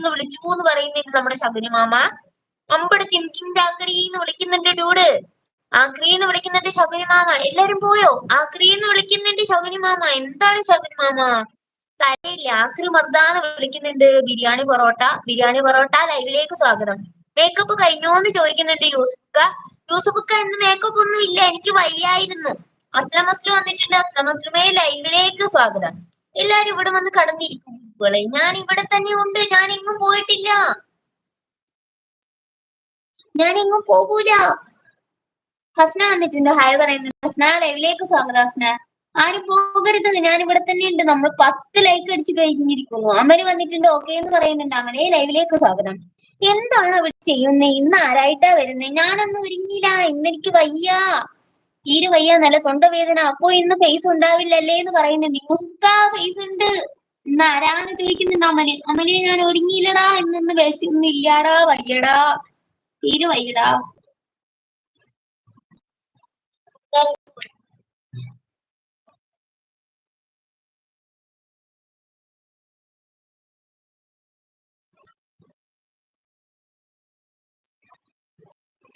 എന്ന് വിളിച്ചു എന്ന് പറയുന്നുണ്ട് നമ്മുടെ ശകുനി മാമ. അമ്പട ചിംചിം ചാക്കടി എന്ന് വിളിക്കുന്നുണ്ട് ഡൂഡ്. ആക്രീന്ന് വിളിക്കുന്നുണ്ട് ശകുനി മാമ. എല്ലാരും പോയോ? ആക്രീന്ന് വിളിക്കുന്നുണ്ട് ശകുനി മാമ. എന്താണ് ശകുനി മാമ? കരയില്ല. ആക്രി മർദ്ദാന്ന് വിളിക്കുന്നുണ്ട്. ബിരിയാണി പൊറോട്ട ലൈവിലേക്ക് സ്വാഗതം. മേക്കപ്പ് കഴിഞ്ഞോന്ന് ചോദിക്കുന്നുണ്ട് യൂസുഫക്ക. യൂസുഫക്ക ഇന്ന് മേക്കപ്പ് ഒന്നും ഇല്ല, എനിക്ക് വയ്യായിരുന്നു. അസ്ലം വന്നിട്ടുണ്ട്. അസ്ലം ലൈവിലേക്ക് സ്വാഗതം. എല്ലാരും ഇവിടെ വന്ന് കടന്നിരിക്കും. ഞാൻ ഇവിടെ തന്നെ ഉണ്ട്, ഞാൻ എങ്ങും പോയിട്ടില്ല, ഞാൻ എങ്ങും പോകൂല. ഹസ്ന വന്നിട്ടുണ്ട്, ഹായ് പറയുന്നുണ്ട്. ഹസ്ന ലൈവിലേക്ക് സ്വാഗതം. ഹസ്ന ആരും പോകരുത്, ഞാൻ ഇവിടെ തന്നെ ഉണ്ട്. നമ്മൾ 10 ലൈക്ക് അടിച്ചു കഴിഞ്ഞിരിക്കുന്നു. അമല് വന്നിട്ടുണ്ട്, ഓക്കെ എന്ന് പറയുന്നുണ്ട്. അമലെ ലൈവിലേക്ക് സ്വാഗതം. എന്താണ് അവിടെ ചെയ്യുന്നത്? ഇന്ന് ആരായിട്ടാ വരുന്നത്? ഞാനൊന്നും ഒരുങ്ങിയില്ല, ഇന്ന് എനിക്ക് വയ്യ, തീരെ വയ്യ, നല്ല തൊണ്ടവേദന. അപ്പോ ഇന്ന് ഫേസ് ഉണ്ടാവില്ലല്ലേ എന്ന് പറയുന്നുണ്ട്. ന്യൂസ്ക്കാ ഫേസ് ഉണ്ട്. ഇന്ന് ആരാന്ന് ചോദിക്കുന്നുണ്ട് അമല്. ഞാൻ ഒരുങ്ങിയില്ലടാ, ഇന്നൊന്ന് വിശയൊന്നും ഇല്ലാടാ, വയ്യടാ, തീരെ വയ്യടാ.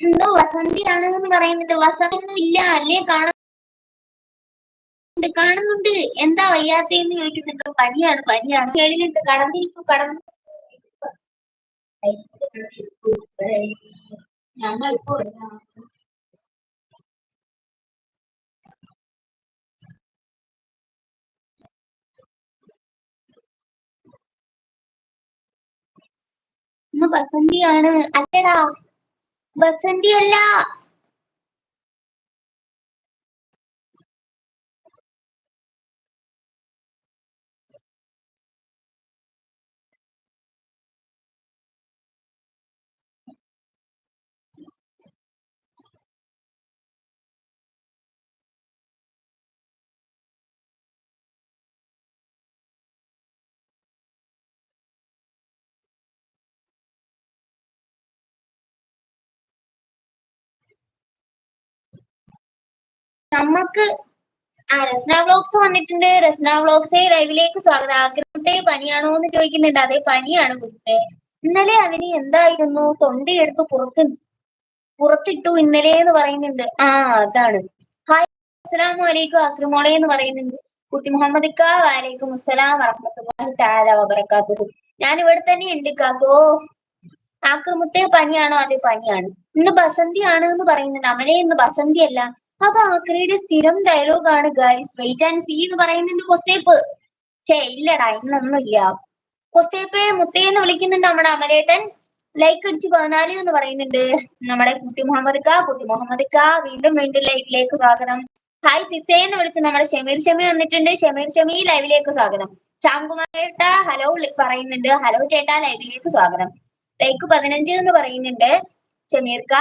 എന്തോ വസന്തിയാണ് എന്ന് പറയുന്നുണ്ട്. വസന്തൊന്നും ഇല്ല അല്ലേ? കാണുന്നുണ്ട്. എന്താ വയ്യാത്തേന്ന് ചോദിക്കുന്നുണ്ട്. പനിയാണ് കേളിലുണ്ട്. കടന്നിരിക്കും. ഞങ്ങളിപ്പോ ഇന്ന് ബസന്തിയാണ്. അല്ലടാ, ബസന്തിയല്ല. നമ്മക്ക് രസ്ന വ്ലോഗ്സ് വന്നിട്ടുണ്ട്. രസ്ന വ്ലോഗ്സെ ലൈവിലേക്ക് സ്വാഗതം. ആഗ്രഹത്തെ പനിയാണോ എന്ന് ചോദിക്കുന്നുണ്ട്. അതെ, പനിയാണ് കുട്ടെ. ഇന്നലെ അതിന് എന്തായിരുന്നു, തൊണ്ടയെടുത്ത് പുറത്തിട്ടു ഇന്നലെ എന്ന് പറയുന്നുണ്ട്. അതാണ്. ഹായ്, അസ്സലാമു അലൈക്കും ആക്രിമോളെ എന്ന് പറയുന്നുണ്ട്. കുട്ടി മുഹമ്മദ് ഇക്ക, വലൈക്കും അസ്സലാം വറഹ്മത്തുള്ളാഹി തആല വബറകാതുഹു. ഞാൻ ഇവിടെ തന്നെ ഉണ്ട് കാക്കോ. ആക്രമുത്തെ പനിയാണോ? അതെ, പനിയാണ്. ഇന്ന് ബസന്തിയാണ് എന്ന് പറയുന്നുണ്ട്. അമലെ, ഇന്ന് ബസന്തി അല്ല, അത് ആക്രിയുടെ സ്ഥിരം ഡയലോഗ് ആണ് ഗൈസ്. വെയിറ്റ് ആൻഡ് സീ എന്ന് പറയുന്നുണ്ട് കൊസ്തേപ്പ്. ഇല്ലടാ, ഇന്നൊന്നുമില്ല. കൊസ്തേപ്പെ മുത്തേന്ന് വിളിക്കുന്നുണ്ട് നമ്മുടെ അമലേട്ടൻ. ലൈക്ക് അടിച്ച് 14 എന്ന് പറയുന്നുണ്ട് നമ്മുടെ കുട്ടി മുഹമ്മദ് ക. വീണ്ടും ലൈവിലേക്ക് സ്വാഗതം. ഹായ് സിസേ എന്ന് വിളിച്ച് നമ്മുടെ ഷമീർ വന്നിട്ടുണ്ട്. ഷമീർ ലൈവിലേക്ക് സ്വാഗതം. ശ്യാംകുമാർ ചേട്ടാ ഹലോ പറയുന്നുണ്ട്. ഹലോ ചേട്ടാ, ലൈവിലേക്ക് സ്വാഗതം. ലൈക്ക് 15 എന്ന് പറയുന്നുണ്ട് ഷമീർക്ക.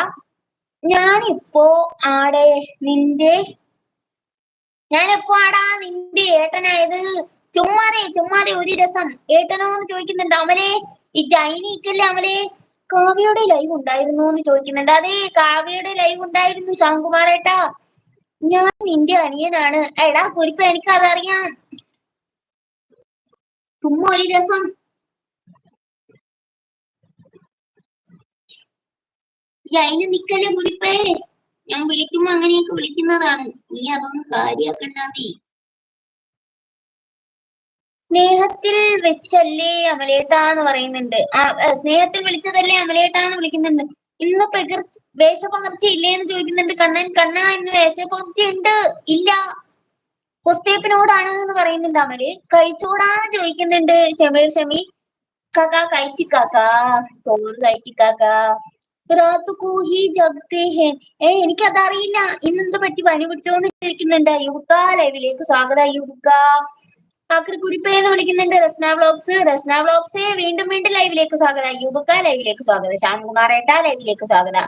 ഞാനെപ്പോ ആടാ നിന്റെ ഏട്ടനായത്? ചുമ്മാതെ ഒരു രസം. ഏട്ടനോ എന്ന് ചോദിക്കുന്നുണ്ട്. അമലെ, ഈ ചൈനീക്കല്ലേ അമലെ? കാവ്യയുടെ ലൈവ് ഉണ്ടായിരുന്നു എന്ന് ചോദിക്കുന്നുണ്ട്. അതെ, കാവ്യയുടെ ലൈവ് ഉണ്ടായിരുന്നു ശ്യാംകുമാറേട്ടാ. ഞാൻ നിന്റെ അനിയനാണ്. എടാ കുരിപ്പ, എനിക്കതറിയാം. ചുമ്മാ ഒരു രസം. അതിന് നിക്കല്ലേ കുരിപ്പേ, ഞാൻ വിളിക്കുമ്പോ അങ്ങനെയൊക്കെ വിളിക്കുന്നതാണ്. നീ അതൊന്നും കാര്യാക്കണ്ടാ. നീ സ്നേഹത്തിൽ വെച്ചല്ലേ അമലേട്ടാ എന്ന് പറയുന്നുണ്ട്. സ്നേഹത്തിൽ വിളിച്ചതല്ലേ അമലേട്ടാന്ന് വിളിക്കുന്നുണ്ട്. ഇന്ന് വേഷപകർച്ച ഇല്ലേ എന്ന് ചോദിക്കുന്നുണ്ട്. കണ്ണാ ഇന്ന് വേഷപകർച്ച ഉണ്ട്. ഇല്ല, കൊസ്തേപ്പിനോടാണ് എന്ന് പറയുന്നുണ്ട് അമല്. കഴിച്ചോടാന്ന് ചോദിക്കുന്നുണ്ട് ഷമി. കാക്ക കഴിച്ചിക്കാക്ക, ചോറ് കഴിച്ചിക്കാക്ക. രാത്തു കൂഹി ജഗത്തെ ഹേ. എനിക്കതറിയില്ല. ഇന്നെന്ത് പറ്റി, പനി പിടിച്ചോന്ന് ചോദിക്കുന്നുണ്ട്. അയ്യൂബക്ക ലൈവിലേക്ക് സ്വാഗതം. അയ്യൂബക്ക. ആക്രി കുരിപ്പേന്ന് വിളിക്കുന്നുണ്ട്. രസ്ന വ്ലോഗ്സ് വീണ്ടും ലൈവിലേക്ക് സ്വാഗതം. അയ്യൂബക്ക ലൈവിലേക്ക് സ്വാഗതം. ശ്യാംകുമാറേട്ടാ ലൈവിലേക്ക് സ്വാഗതം.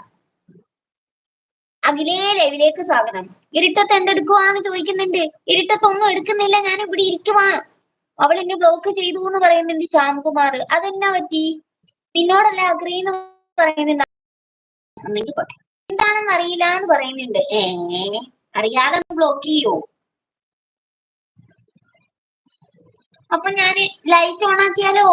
അഖിലേ ലൈവിലേക്ക് സ്വാഗതം. ഇരുട്ടത്ത് എന്തെടുക്കുവാന്ന് ചോദിക്കുന്നുണ്ട്. ഇരുട്ടത്തൊന്നും എടുക്കുന്നില്ല, ഞാൻ ഇവിടെ ഇരിക്കുവാ. അവൾ എന്നെ ബ്ലോക്ക് ചെയ്തു എന്ന് പറയുന്നുണ്ട് ശ്യാംകുമാർ. അതെന്നാ പറ്റി? നിന്നോടല്ല അഗ്രി എന്ന് പറയുന്നുണ്ട്. എന്താണെന്ന് അറിയില്ല എന്ന് പറയുന്നുണ്ട്. അറിയാതെ ബ്ലോക്ക് ചെയ്യോ? അപ്പൊ ഞാൻ ലൈറ്റ് ഓൺ ആക്കിയാലോ?